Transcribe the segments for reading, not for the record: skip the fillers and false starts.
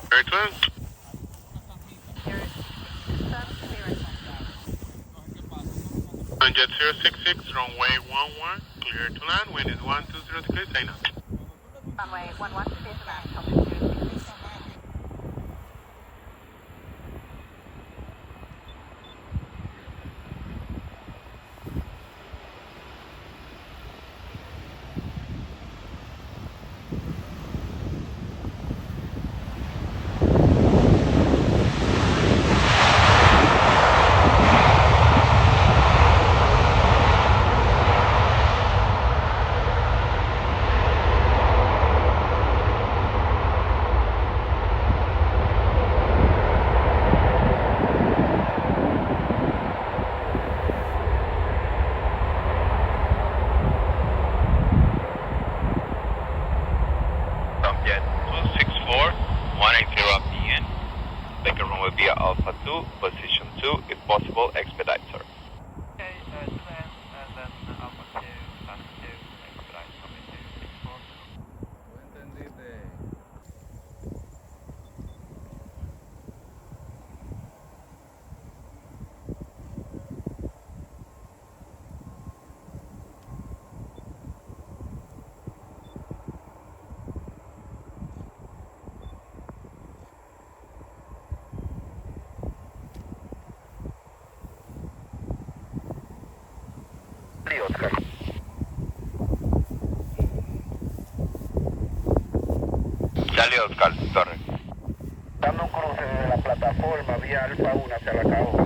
Excellent. Jet 066, runway 11, clear to land. Wind is 120 degrees, sign up. Runway 11, clear to land, altitude 066. Jet 264, 180 RPN. Take a runway via Alpha 2, position 2, if possible, expedite, sir. Okay, descend and then Alpha 2, pass 2, expedite, coming to 64. ¿Tú entendiste? Oscar. Charlie Oscar, torre. Dando un cruce de la plataforma vía Alfa 1 hacia la Caoba.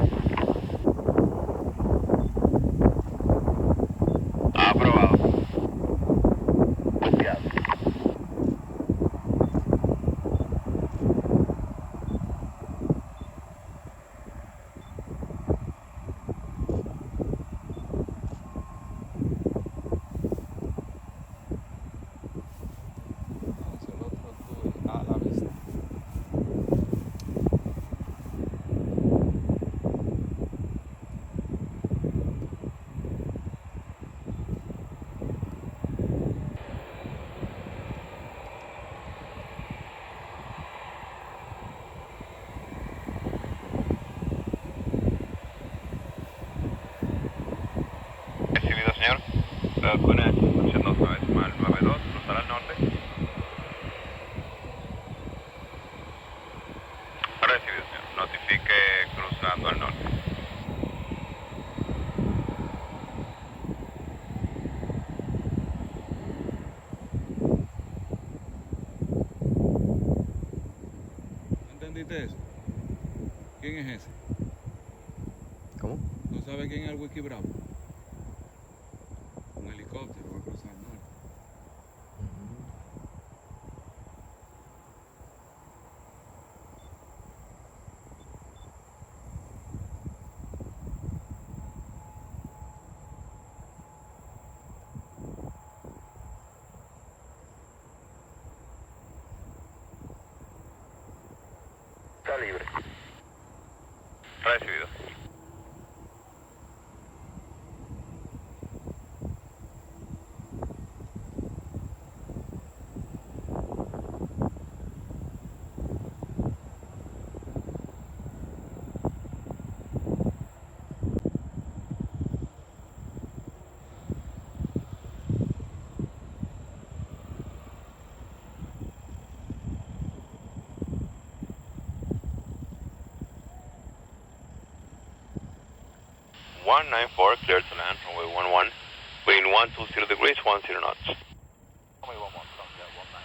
Aprobado. Copiado. Entonces el otro tú a la vista. Recibido, señor. Con el 82 mal 92, cruzar al norte. Recibido, señor. Notifique cruzando al norte. ¿Entendiste eso? ¿Quién es ese? ¿Cómo? ¿No sabe quién es el Whisky Bravo? Un helicóptero va a cruzar el norte. Está libre. Recibido. One 94, clear to land, runway 11. Wind 120 degrees, 10 knots. Runway 11, Jet 194.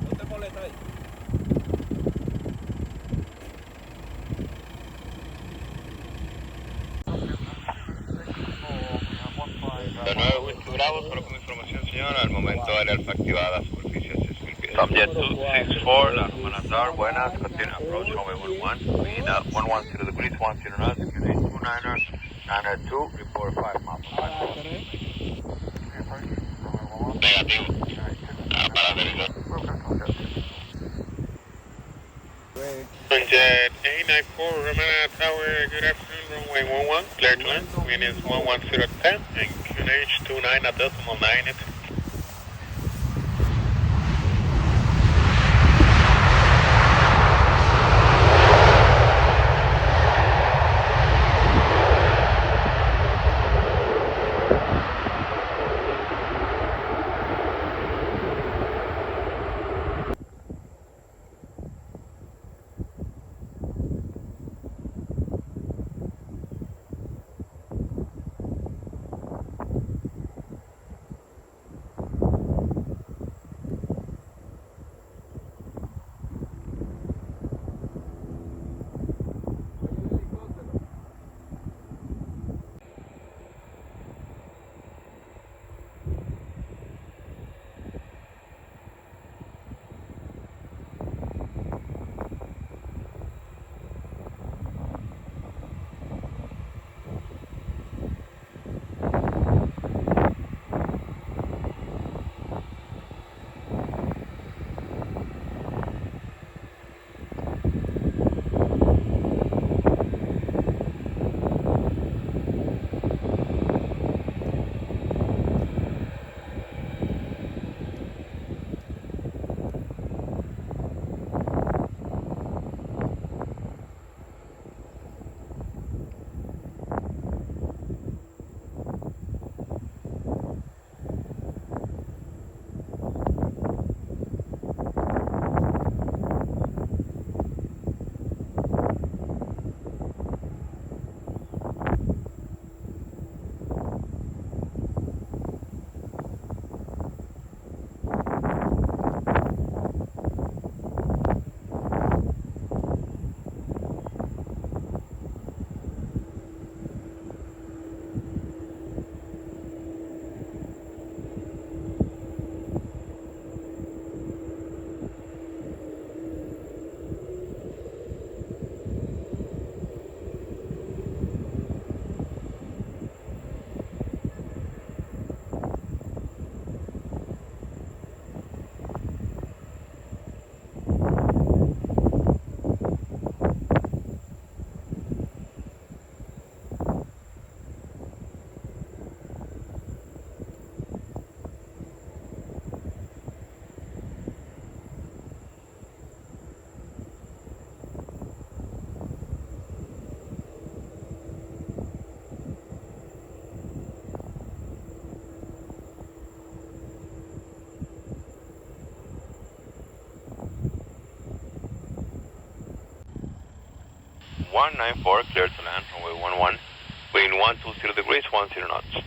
¿No te molesta ahí? De nuevo, Whisky Bravo, solo como información, señor. Al momento, área alfa activada, superficie 6.000 pies. Subjet 264, la Romana Tower, buenas. Continue approach, runway 11. Wind 110 degrees, 10 knots. QD 29er, 902, report 5 miles per hour. Negativo. Para Jet 894, Romana Tower, good afternoon, runway 11, clear to land, wind is 11010, and QNH 29 at decimal 9 at One nine four, clear to land, runway 11, wind 120 degrees, 10 knots.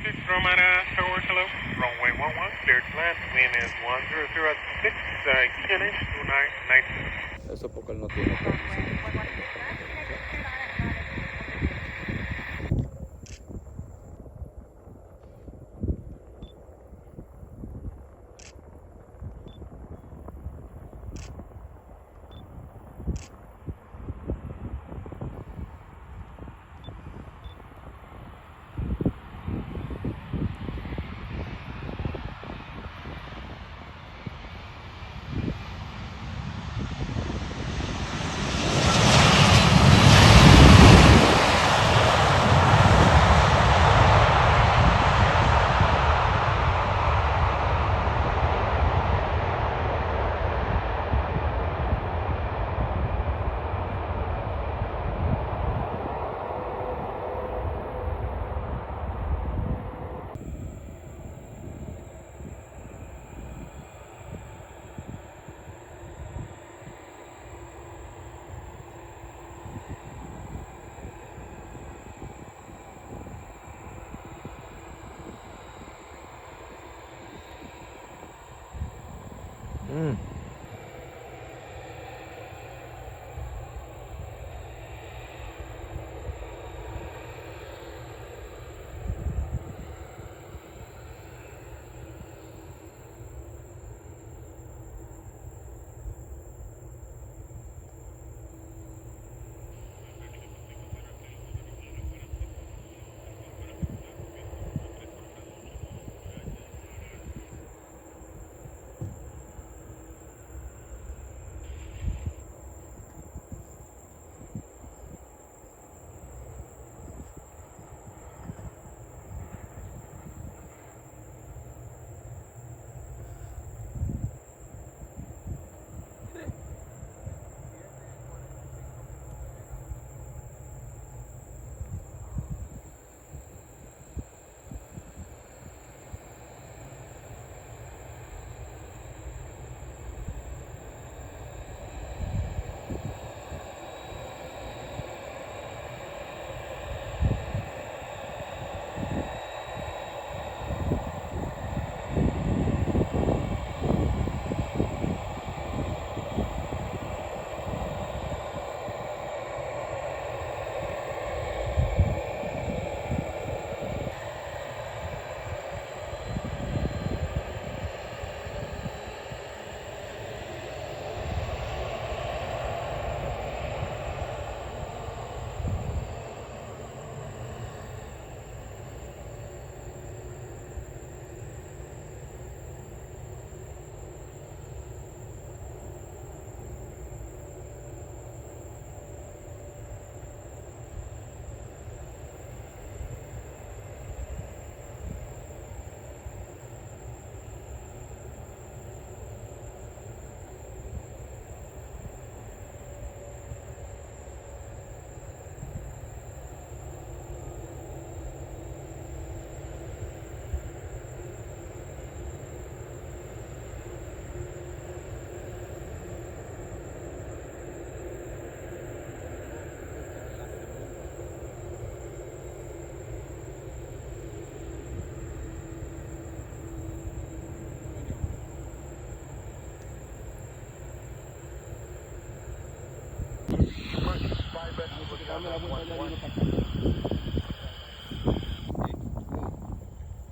Romana Tower, hello. Runway 11, clear to land. Wind is 100 at 6, QNH 2992. Eso porque él no tiene permiso.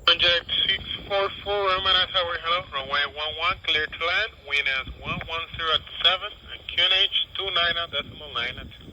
Project 644, Romana Tower, hello. Runway 11, clear to land. Wind is 110 at 7, QNH 29.992.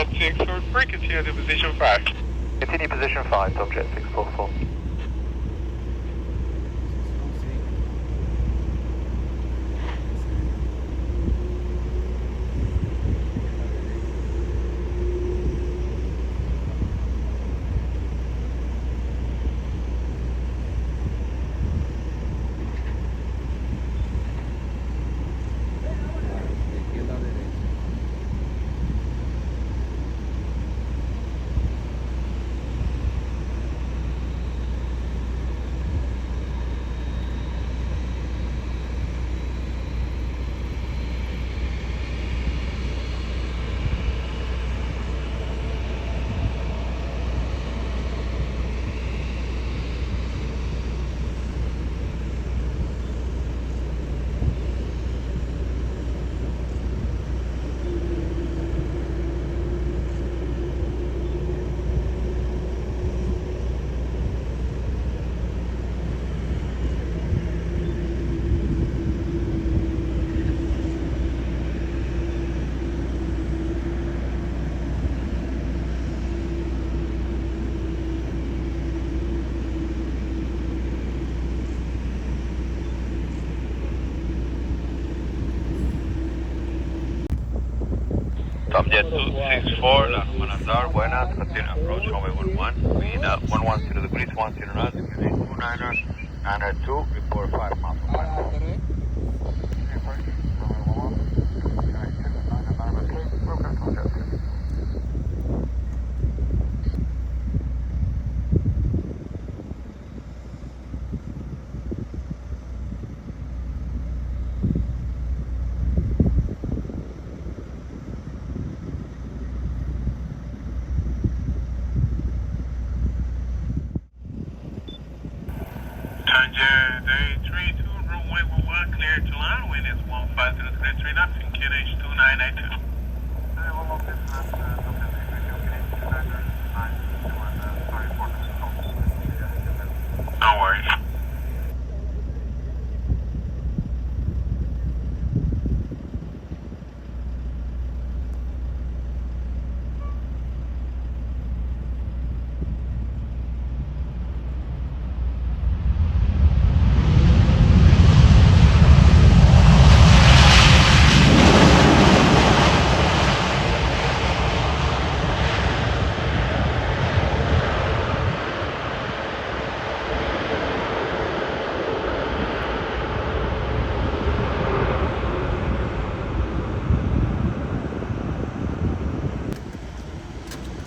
Jet 643, continue to position 5. Continue position 5, Top Jet 644. De izquierda a derecha. Top Jet 264, la Romana Star, buenas, continue approach runway 11, wind 110 degrees, 10 knots, QNH 29er 2, report 5 miles per minute. Jet 832, runway 11, clear to land, wind is 1503 knots, and QNH 2992. No worries.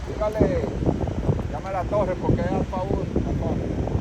Dígale, llame a la torre porque es Alfa 1.